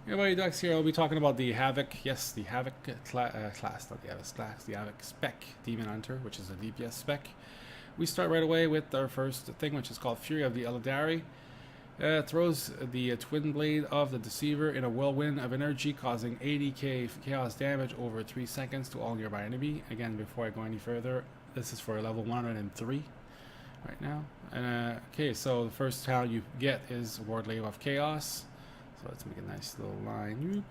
Everybody, Ducks here. I'll be talking about the Havoc. Yes, the Havoc class, not the Havoc class, the Havoc spec Demon Hunter, which is a DPS spec. We start right away with our first thing, which is called Fury of the Eldari. Throws the twin blade of the Deceiver in a whirlwind of energy, causing 80k chaos damage over 3 seconds to all nearby enemy. Again, before I go any further, this is for a level 103 right now. Okay, so the first talent you get is Wardlave of Chaos. So let's make a nice little line.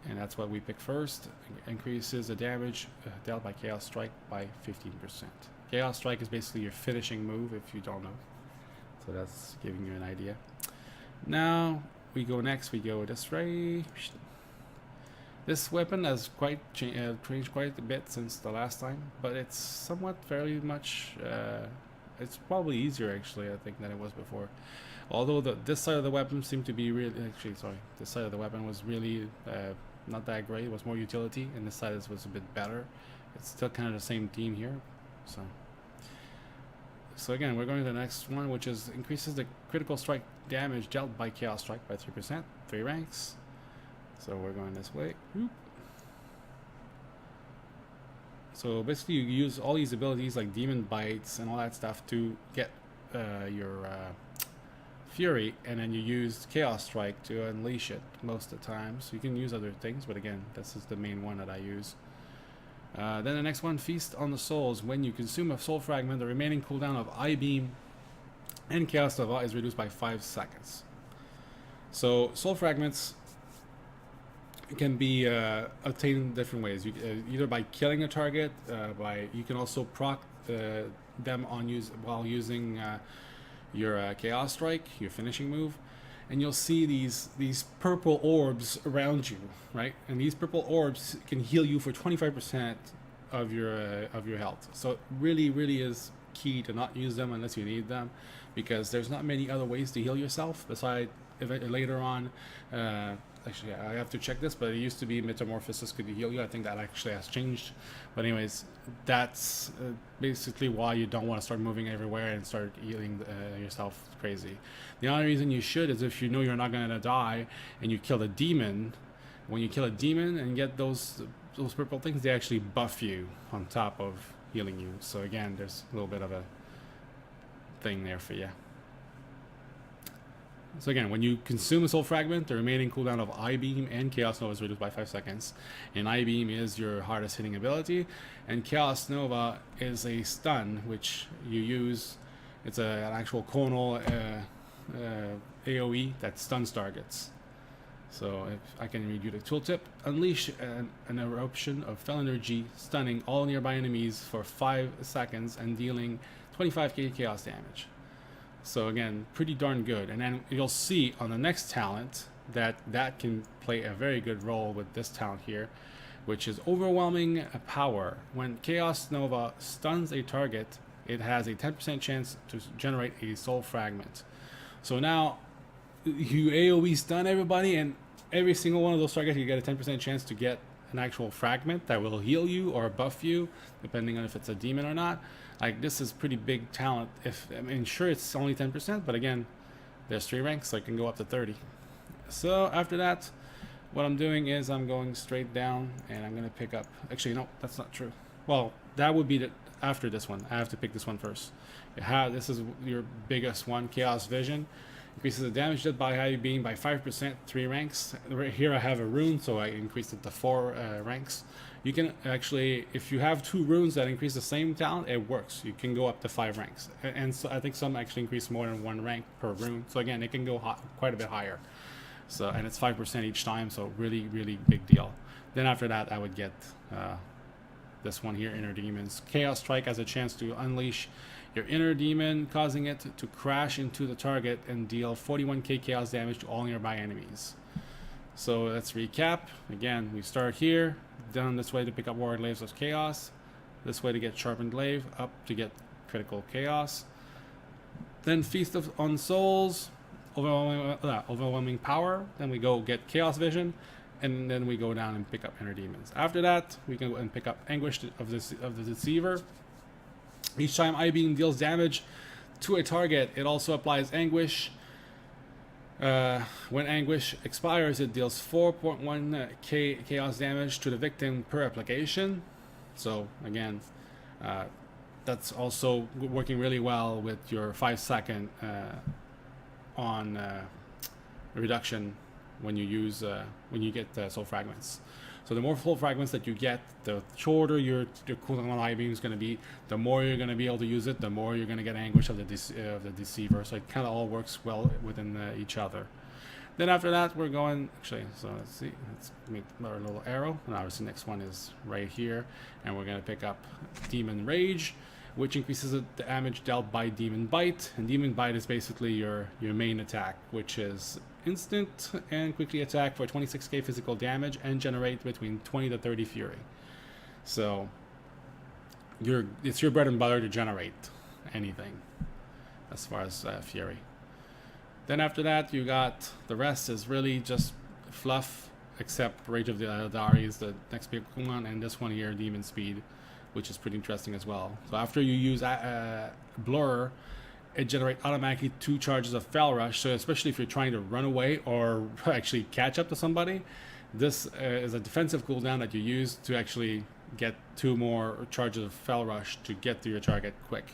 And that's what we pick first. Increases the damage dealt by Chaos Strike by 15%. Chaos Strike is basically your finishing move if you don't know. So that's giving you an idea. Now we go next. We go this way. This weapon has changed quite a bit since the last time, but it's somewhat fairly much. It's probably easier actually, I think, than it was before. Although this side of the weapon seemed to be really, this side of the weapon was really not that great. It was more utility, and this side was a bit better. It's still kind of the same theme here. So again, we're going to the next one, which is increases the critical strike damage dealt by Chaos Strike by 3%, 3 ranks. So we're going this way. So basically you use all these abilities like Demon Bites and all that stuff to get your Fury, and then you use Chaos Strike to unleash it most of the time. So you can use other things, but again, this is the main one that I use. Then the next one, Feast on the Souls. When you consume a soul fragment, the remaining cooldown of I-Beam and Chaos Nova is reduced by 5 seconds. So soul fragments can be obtained different ways. Either by killing a target, you can also proc them while using your Chaos Strike, your finishing move, and you'll see these purple orbs around you, right? And these purple orbs can heal you for 25% of your health. So it really is key to not use them unless you need them, because there's not many other ways to heal yourself besides later on. Actually, I have to check this, but it used to be Metamorphosis could heal you. I think that actually has changed. But anyways, that's basically why you don't want to start moving everywhere and start healing yourself crazy. The only reason you should is if you know you're not going to die and you kill a demon. When you kill a demon and get those purple things, they actually buff you on top of healing you. So again, there's a little bit of a thing there for you. So again, when you consume a soul fragment, the remaining cooldown of I-Beam and Chaos Nova is reduced by 5 seconds. And I-Beam is your hardest hitting ability, and Chaos Nova is a stun which you use. It's an actual conal AoE that stuns targets. So if I can read you the tooltip: unleash an eruption of fell energy, stunning all nearby enemies for 5 seconds and dealing 25k chaos damage. So again, pretty darn good. And then you'll see on the next talent that can play a very good role with this talent here, which is Overwhelming Power. When Chaos Nova stuns a target, it has a 10% chance to generate a soul fragment. So now you AoE stun everybody, and every single one of those targets you get a 10% chance to get an actual fragment that will heal you or buff you, depending on if it's a demon or not. Like, this is pretty big talent. I mean, sure, it's only 10%, but again, there's 3 ranks, so I can go up to 30. So after that, what I'm doing is I'm going straight down, and I'm gonna pick up. Actually, no, that's not true. Well, that would be after this one. I have to pick this one first. This is your biggest one, Chaos Vision. Increases the damage dealt by I-Beam by 5%, 3 ranks. Right here I have a rune, so I increased it to 4 ranks. You can actually, if you have 2 runes that increase the same talent, it works. You can go up to 5 ranks. And so I think some actually increase more than 1 rank per rune. So again, it can go quite a bit higher. So, and it's 5% each time, so really big deal. Then after that, I would get this one here, Inner Demons. Chaos Strike has a chance to unleash your inner demon, causing it to crash into the target and deal 41k chaos damage to all nearby enemies. So let's recap. Again, we start here, down this way to pick up Ward Laves of Chaos, this way to get Sharpened Glaive, up to get Critical Chaos. Then Feast on Souls, Overwhelming Power. Then we go get Chaos Vision, and then we go down and pick up Inner Demons. After that, we can go and pick up Anguish of the Deceiver. Each time I-Beam deals damage to a target, it also applies Anguish When Anguish expires, it deals 4.1 chaos damage to the victim per application. So again, that's also working really well with your 5-second on reduction when you use when you get soul fragments. So the more soul fragments that you get, the shorter your cooldown on I-beam is going to be. The more you're going to be able to use it, the more you're going to get Anguish of the Deceiver. So it kind of all works well within each other. Then after that, we're going, actually, so let's see, let's make our little arrow. And obviously next one is right here. And we're going to pick up Demon Rage, which increases the damage dealt by Demon Bite. And Demon Bite is basically your main attack, which is instant and quickly attack for 26k physical damage and generate between 20 to 30 fury. So it's your bread and butter to generate anything as far as fury. Then after that, you got the rest is really just fluff, except Rage of the Eldari is the next big one, and this one here, Demon Speed, which is pretty interesting as well. So after you use Blur, it generates automatically 2 charges of Fel Rush. So especially if you're trying to run away or actually catch up to somebody, this is a defensive cooldown that you use to actually get 2 more charges of Fel Rush to get to your target quick.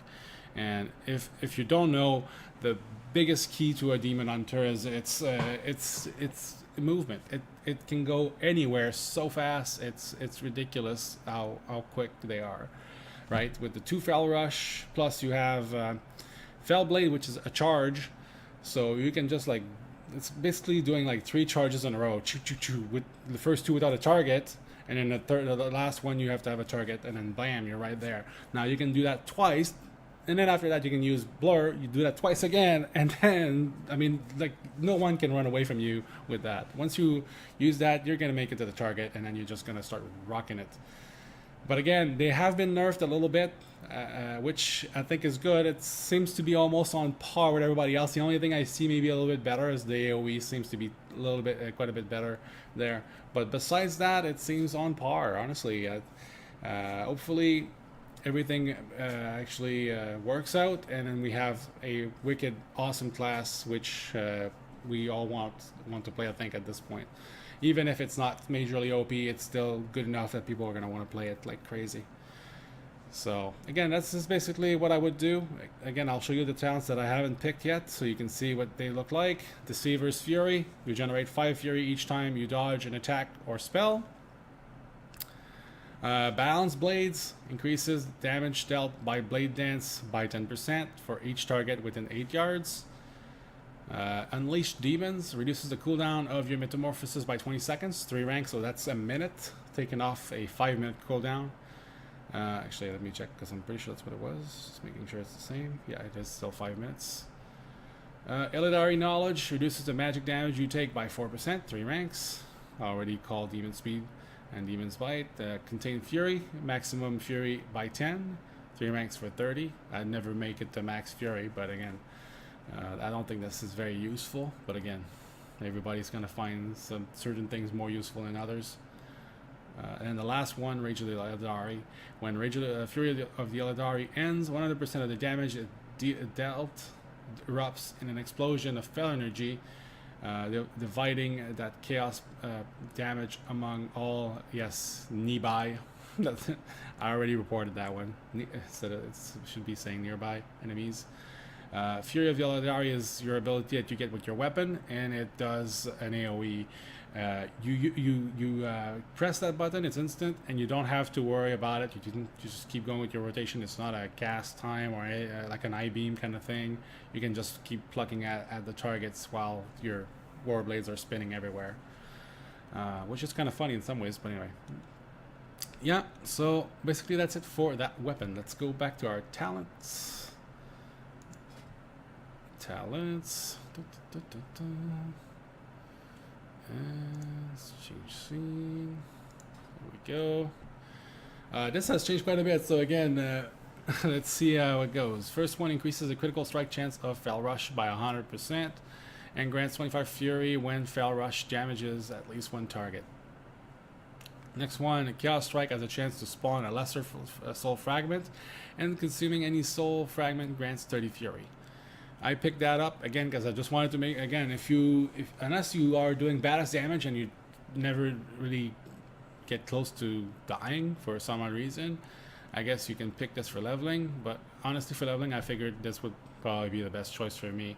And if you don't know, the biggest key to a Demon Hunter is its movement. It can go anywhere so fast. It's ridiculous how quick they are, right? With the 2 Fel Rush plus you have Fel Blade, which is a charge, so you can just like, it's basically doing like 3 charges in a row, choo choo choo, with the first 2 without a target, and then the last one you have to have a target, and then bam, you're right there. Now you can do that twice, and then after that you can use Blur, you do that twice again, and then, I mean, like, no one can run away from you with that. Once you use that, you're gonna make it to the target, and then you're just gonna start rocking it. But again, they have been nerfed a little bit, which I think is good. It seems to be almost on par with everybody else. The only thing I see maybe a little bit better is the AoE seems to be a little bit, quite a bit better there. But besides that, it seems on par, honestly. Hopefully, everything actually works out, and then we have a wicked, awesome class, which we all want to play, I think, at this point. Even if it's not majorly OP, it's still good enough that people are going to want to play it like crazy. So again, that's just basically what I would do. Again, I'll show you the talents that I haven't picked yet, so you can see what they look like. Deceiver's Fury. You generate 5 Fury each time you dodge an attack or spell. Balance Blades increases damage dealt by Blade Dance by 10% for each target within 8 yards. Unleashed Demons reduces the cooldown of your Metamorphosis by 20 seconds, 3 ranks, so that's a minute, taking off a 5-minute cooldown. Actually, let me check, because I'm pretty sure that's what it was. Just making sure it's the same. Yeah, it is still 5 minutes. Eldari Knowledge reduces the magic damage you take by 4%, 3 ranks. Already called Demon Speed and Demon's Bite. Contain Fury, maximum Fury by 10, 3 ranks for 30. I'd never make it to max Fury, but again, I don't think this is very useful. But again, everybody's going to find some certain things more useful than others. And the last one, Rage of the Eldari. When Rage of the Fury of the Eldari ends, 100% of the damage it dealt erupts in an explosion of Fel energy, dividing that chaos damage among all, yes, nearby. I already reported that one. So it should be saying nearby enemies. Fury of the Eldari is your ability that you get with your weapon, and it does an AoE. You press that button, it's instant, and you don't have to worry about it. You just keep going with your rotation. It's not a cast time or like an I-beam kind of thing. You can just keep plucking at the targets while your war blades are spinning everywhere, which is kind of funny in some ways, but anyway. Yeah, so basically that's it for that weapon. Let's go back to our talents. And let's change scene. There we go. This has changed quite a bit, so again, let's see how it goes. First one increases the critical strike chance of Fel Rush by 100% and grants 25 Fury when Fel Rush damages at least one target. Next one, Chaos Strike has a chance to spawn a lesser soul fragment, and consuming any soul fragment grants 30 Fury. I picked that up again because I just wanted to make, again, if unless you are doing badass damage and you never really get close to dying for some odd reason, I guess you can pick this for leveling. But honestly, for leveling, I figured this would probably be the best choice for me.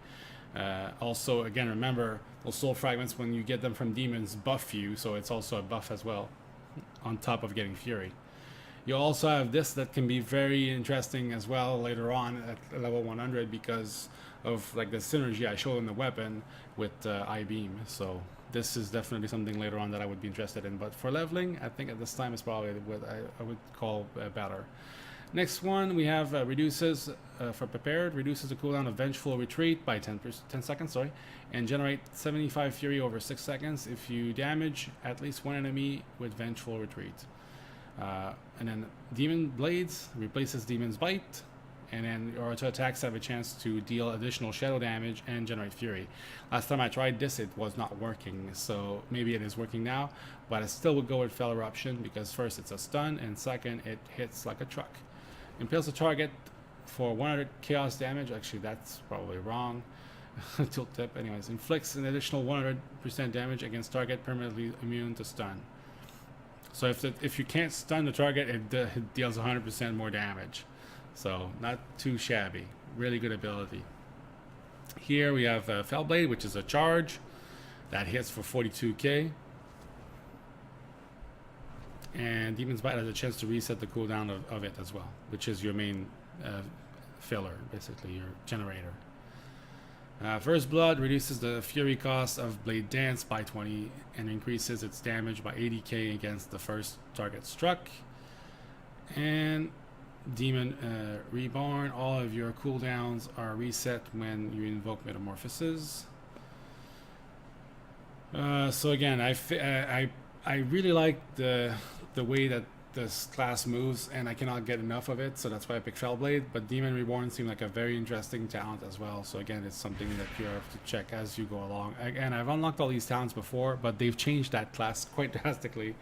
Also, again, remember, those soul fragments, when you get them from demons, buff you, so it's also a buff as well, on top of getting fury. You also have this that can be very interesting as well later on at level 100 because of like the synergy I showed in the weapon with I-beam. So this is definitely something later on that I would be interested in. But for leveling, I think at this time is probably what I would call better. Next one, we have reduces, for prepared, reduces the cooldown of Vengeful Retreat by 10 seconds, and generate 75 Fury over 6 seconds if you damage at least one enemy with Vengeful Retreat. And then Demon Blades replaces Demon's Bite, and then your auto attacks have a chance to deal additional shadow damage and generate fury. Last time I tried this, it was not working, so maybe it is working now, but I still would go with Fell Eruption because first it's a stun, and second it hits like a truck. Impales the target for 100 chaos damage. Actually, that's probably wrong. Tilt tip. Anyways, inflicts an additional 100% damage against target permanently immune to stun. So if you can't stun the target, it deals 100% more damage. So not too shabby. Really good ability. Here we have Fell Blade, which is a charge that hits for 42k. And Demon's Bite has a chance to reset the cooldown of it as well, which is your main filler, basically your generator. First Blood reduces the fury cost of Blade Dance by 20 and increases its damage by 80k against the first target struck. And Demon Reborn, all of your cooldowns are reset when you invoke Metamorphosis. So again, I really like the way that this class moves, and I cannot get enough of it, so that's why I picked Fell Blade. But Demon Reborn seemed like a very interesting talent as well, so again, it's something that you have to check as you go along. Again, I've unlocked all these talents before, but they've changed that class quite drastically.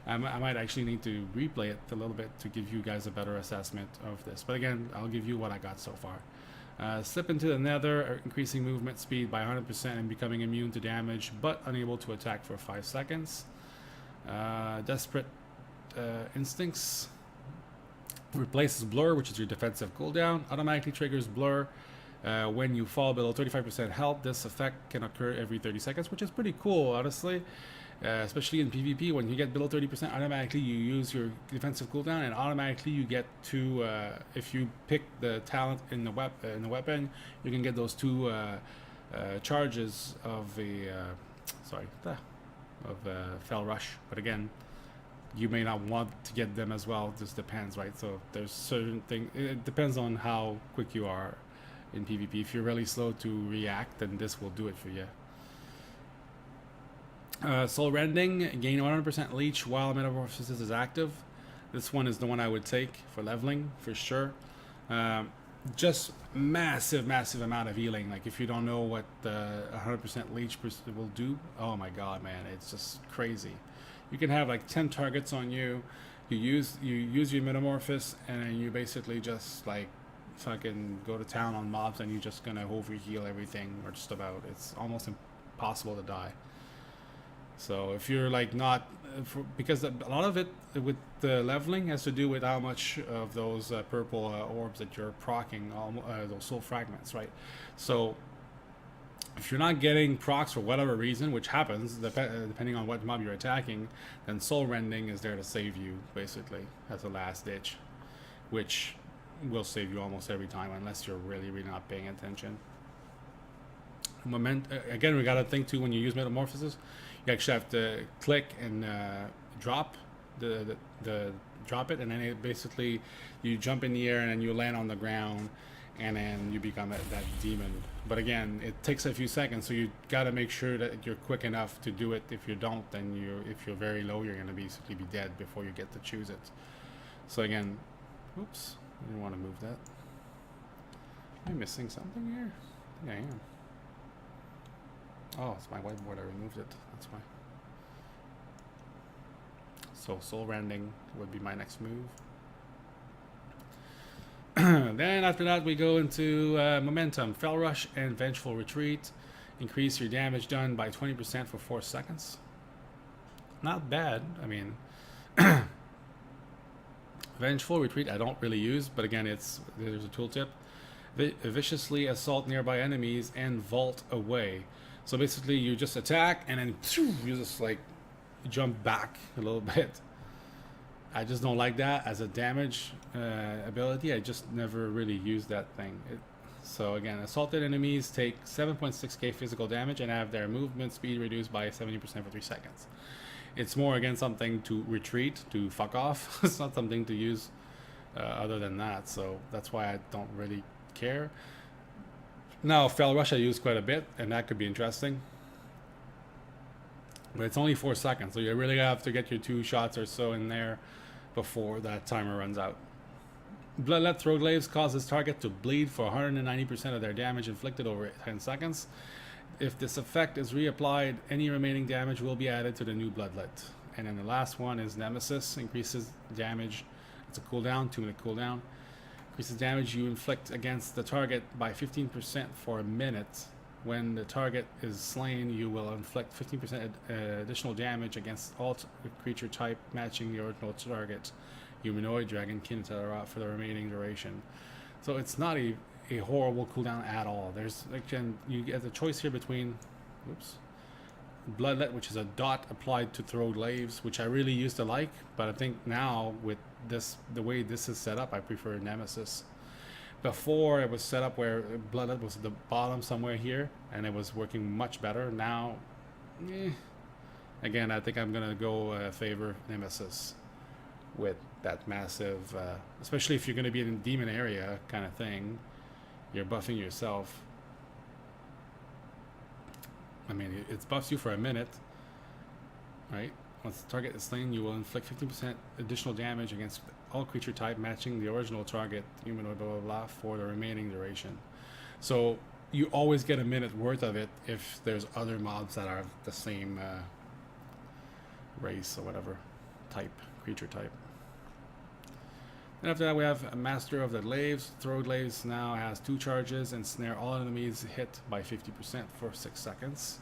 I might actually need to replay it a little bit to give you guys a better assessment of this, but again, I'll give you what I got so far. Slip into the Nether, increasing movement speed by 100% and becoming immune to damage, but unable to attack for 5 seconds. Desperate Instincts replaces Blur, which is your defensive cooldown. Automatically triggers Blur when you fall below 35% health. This effect can occur every 30 seconds, which is pretty cool, honestly. Especially in PvP, when you get below 30%, automatically you use your defensive cooldown, and automatically you get to, if you pick the talent in the weapon, you can get those 2 charges of the Fell Rush. But again, you may not want to get them as well. Just depends, right? So there's certain things. It depends on how quick you are in PvP. If you're really slow to react, then this will do it for you. Soul Rending, gain 100% leech while Metamorphosis is active. This one is the one I would take for leveling for sure. Just massive amount of healing. Like if you don't know what 100% leech will do, oh my god, man, it's just crazy. You can have like 10 targets on you. You use your Metamorphosis, and then you basically just like fucking go to town on mobs, and you're just gonna overheal everything, or just about. It's almost impossible to die. So if you're like not, because a lot of it with the leveling has to do with how much of those purple orbs that you're proccing, those soul fragments, right? So if you're not getting procs for whatever reason, which happens depending on what mob you're attacking, then Soul Rending is there to save you, basically, as a last ditch, which will save you almost every time, unless you're really not paying attention. Again, we gotta think too, when you use Metamorphosis, you actually have to click and drop drop it, and then it basically, you jump in the air and then you land on the ground, and then you become that demon. But again, it takes a few seconds, so you gotta make sure that you're quick enough to do it. If you don't, then if you're very low, you're gonna basically be dead before you get to choose it. So again, oops, I didn't want to move that. Am I missing something here? I think I am. Oh, it's my whiteboard, I removed it, that's why. So Soul Rending would be my next move. Then after that, we go into Momentum, Fell Rush, and Vengeful Retreat. Increase your damage done by 20% for 4 seconds. Not bad. I mean, Vengeful Retreat I don't really use, but again, there's a tooltip. Viciously assault nearby enemies and vault away. So basically, you just attack and then you just like jump back a little bit. I just don't like that as a damage ability. I just never really used that thing. So again, assaulted enemies take 7.6k physical damage and have their movement speed reduced by 70% for 3 seconds. It's more, again, something to retreat, to fuck off. It's not something to use other than that. So that's why I don't really care. Now, Fell Rush I use quite a bit, and that could be interesting. But it's only 4 seconds, so you really have to get your 2 shots or so in there before that timer runs out. Bloodlet Throatglaives causes target to bleed for 190% of their damage inflicted over 10 seconds. If this effect is reapplied, any remaining damage will be added to the new Bloodlet. And then the last one is Nemesis, increases damage. It's a cooldown, 2-minute cooldown. Increases damage you inflict against the target by 15% for a minute. When the target is slain, you will inflict 15% additional damage against all creature type matching the original target, humanoid, dragonkin, etc., for the remaining duration. So it's not a horrible cooldown at all. There's again, you get the choice here between, Bloodlet, which is a dot applied to Throatglaives, which I really used to like, but I think now with this, the way this is set up, I prefer Nemesis. Before it was set up where Bloodlet was at the bottom somewhere here, and it was working much better. Now, again, I think I'm gonna go favor Nemesis with that massive, especially if you're gonna be in a demon area kind of thing. You're buffing yourself. I mean, it buffs you for a minute, right? Once the target is slain, you will inflict 15% additional damage against all creature type matching the original target, humanoid, blah, blah, blah, for the remaining duration. So you always get a minute worth of it if there's other mobs that are the same race or whatever type, creature type. And after that, we have a Master of the Glaives. Throatglaives now has 2 charges and snare all enemies hit by 50% for 6 seconds.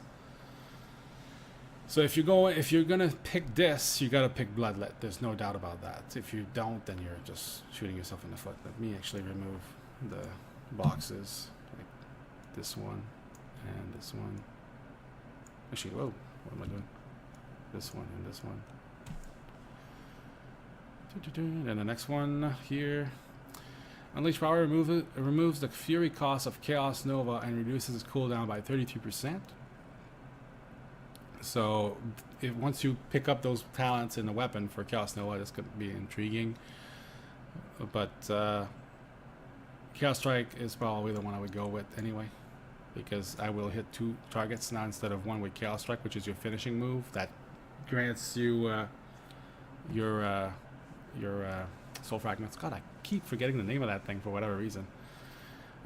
So if you're gonna pick this, you gotta pick Bloodlet. There's no doubt about that. If you don't, then you're just shooting yourself in the foot. Let me actually remove the boxes, like this one and this one. Actually, whoa, what am I doing? This one and this one. And the next one here. Unleash Power removes the Fury cost of Chaos Nova and reduces its cooldown by 32%. So once you pick up those talents in the weapon for Chaos Nova, this could be intriguing. But Chaos Strike is probably the one I would go with anyway, because I will hit 2 targets now instead of 1 with Chaos Strike, which is your finishing move that grants you your soul fragments. God, I keep forgetting the name of that thing for whatever reason.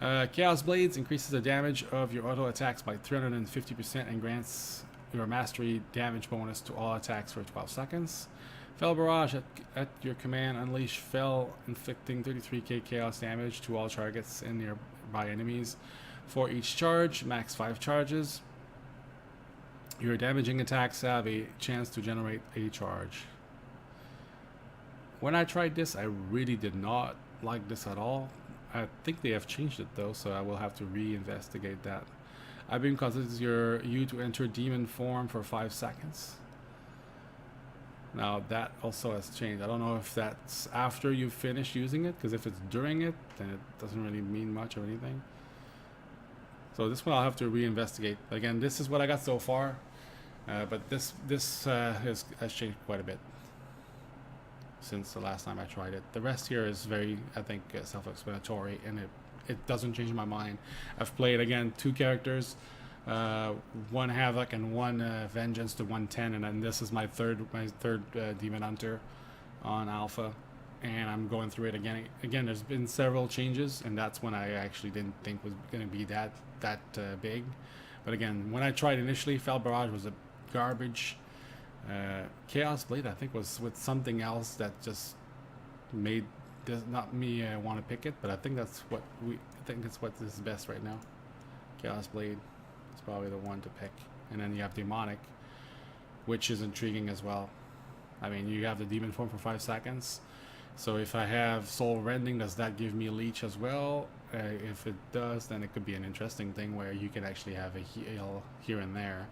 Chaos Blades increases the damage of your auto attacks by 350% and grants your mastery damage bonus to all attacks for 12 seconds. Fell Barrage at your command. Unleash Fell, inflicting 33k chaos damage to all targets and nearby enemies. For each charge, max 5 charges. Your damaging attacks have a chance to generate a charge. When I tried this, I really did not like this at all. I think they have changed it though, so I will have to re-investigate that. Beam causes you to enter demon form for 5 seconds. Now that also has changed. I don't know if that's after you finish using it, because if it's during it, then it doesn't really mean much or anything. So this one I'll have to re-investigate. Again, this is what I got so far, but this has changed quite a bit since the last time I tried it. The rest here is very, I think, self-explanatory, and it doesn't change my mind. I've played, again, 2 characters, 1 Havoc and 1 Vengeance to 110, and then this is my third Demon Hunter on Alpha, and I'm going through it again. Again, there's been several changes, and that's when I actually didn't think was going to be that big. But again, when I tried initially, Fell Barrage was a garbage. Chaos Blade, I think, was with something else that just made does not me want to pick it, but I think that's what what is best right now. Chaos Blade is probably the one to pick, and then you have Demonic, which is intriguing as well. I mean, you have the demon form for 5 seconds, so if I have Soul Rending, does that give me Leech as well? If it does, then it could be an interesting thing where you can actually have a heal here and there,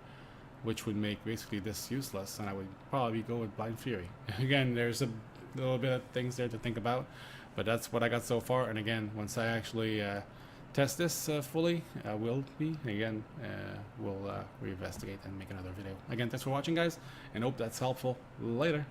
which would make basically this useless, and I would probably go with Blind Fury. Again, there's a little bit of things there to think about, but that's what I got so far. And again, once I actually test this fully, we'll reinvestigate and make another video. Again, thanks for watching, guys, and hope that's helpful. Later.